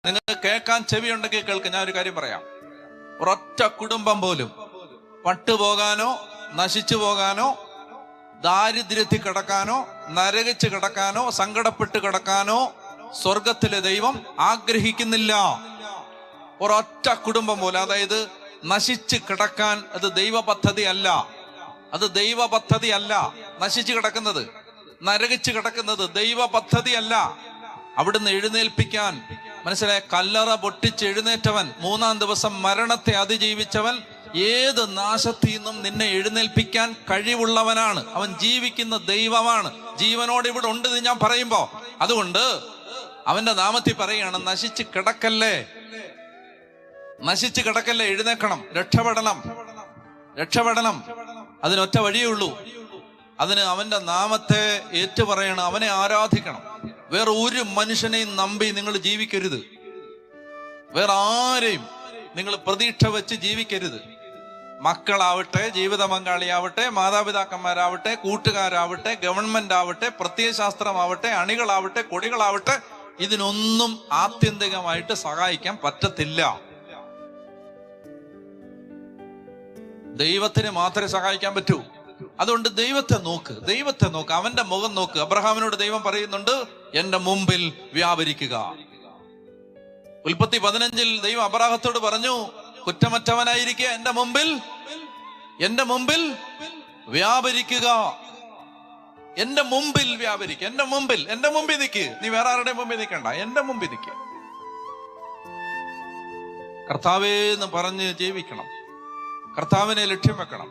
നിങ്ങൾക്ക് കേൾക്കാൻ ചെവിയുണ്ടെങ്കിൽ കേൾക്കുക. ഞാൻ ഒരു കാര്യം പറയാം. ഒരൊറ്റ കുടുംബം പോലും പട്ടുപോകാനോ നശിച്ചു പോകാനോ ദാരിദ്ര്യത്തിൽ കിടക്കാനോ നരകിച്ച് കിടക്കാനോ സങ്കടപ്പെട്ട് കിടക്കാനോ സ്വർഗത്തിലെ ദൈവം ആഗ്രഹിക്കുന്നില്ല. ഒരൊറ്റ കുടുംബം പോലും, അതായത് നശിച്ച് കിടക്കാൻ അത് ദൈവ പദ്ധതി അല്ല. അത് ദൈവ പദ്ധതി അല്ല. നശിച്ചു കിടക്കുന്നത്, നരകിച്ച് കിടക്കുന്നത് ദൈവ പദ്ധതി അല്ല. അവിടുന്ന് എഴുന്നേൽപ്പിക്കാൻ, മനസ്സിലായ, കല്ലറ പൊട്ടിച്ച് എഴുന്നേറ്റവൻ, മൂന്നാം ദിവസം മരണത്തെ അതിജീവിച്ചവൻ, ഏത് നാശത്തിൽ നിന്നും നിന്നെ എഴുന്നേൽപ്പിക്കാൻ കഴിവുള്ളവനാണ്. അവൻ ജീവിക്കുന്ന ദൈവമാണ്. ജീവനോട് ഇവിടെ ഉണ്ട് ഞാൻ പറയുമ്പോ, അതുകൊണ്ട് അവന്റെ നാമത്തിൽ പറയുകയാണ്, നശിച്ച് കിടക്കല്ലേ, നശിച്ച് കിടക്കല്ലേ, എഴുന്നേക്കണം, രക്ഷപ്പെടണം, രക്ഷപ്പെടണം. അതിനൊറ്റ വഴിയേ ഉള്ളൂ. അതിന് അവന്റെ നാമത്തെ ഏറ്റുപറയണം, അവനെ ആരാധിക്കണം. വേറെ ഒരു മനുഷ്യനെയും നമ്പി നിങ്ങൾ ജീവിക്കരുത്. വേറെ ആരെയും നിങ്ങൾ പ്രതീക്ഷ വെച്ച് ജീവിക്കരുത്. മക്കളാവട്ടെ, ജീവിത പങ്കാളിയാവട്ടെ, മാതാപിതാക്കന്മാരാവട്ടെ, കൂട്ടുകാരാവട്ടെ, ഗവൺമെന്റ് ആവട്ടെ, പ്രത്യയശാസ്ത്രമാവട്ടെ, അണികളാവട്ടെ, കൊടികളാവട്ടെ, ഇതിനൊന്നും ആത്യന്തികമായിട്ട് സഹായിക്കാൻ പറ്റത്തില്ല. ദൈവത്തിന് മാത്രമേ സഹായിക്കാൻ പറ്റൂ. അതുകൊണ്ട് ദൈവത്തെ നോക്ക്, ദൈവത്തെ നോക്ക്, അവന്റെ മുഖം നോക്ക്. അബ്രഹാമിനോട് ദൈവം പറയുന്നുണ്ട്, എന്റെ മുമ്പിൽ വ്യാപരിക്കുക. ഉൽപ്പത്തി 15 ദൈവം അബ്രാഹത്തോട് പറഞ്ഞു, കുറ്റമറ്റവനായിരിക്കുക എന്റെ മുമ്പിൽ വ്യാപരിക്കുക. എന്റെ മുമ്പിൽ വ്യാപരിക്കുക. എന്റെ മുമ്പിൽ നിൽക്ക്. നീ വേറെ ആരുടെ മുമ്പിൽ നിൽക്കണ്ട, എന്റെ മുമ്പിൽ നിൽക്ക്. കർത്താവേ എന്ന് പറഞ്ഞ് ജീവിക്കണം. കർത്താവിനെ ലക്ഷ്യം വെക്കണം.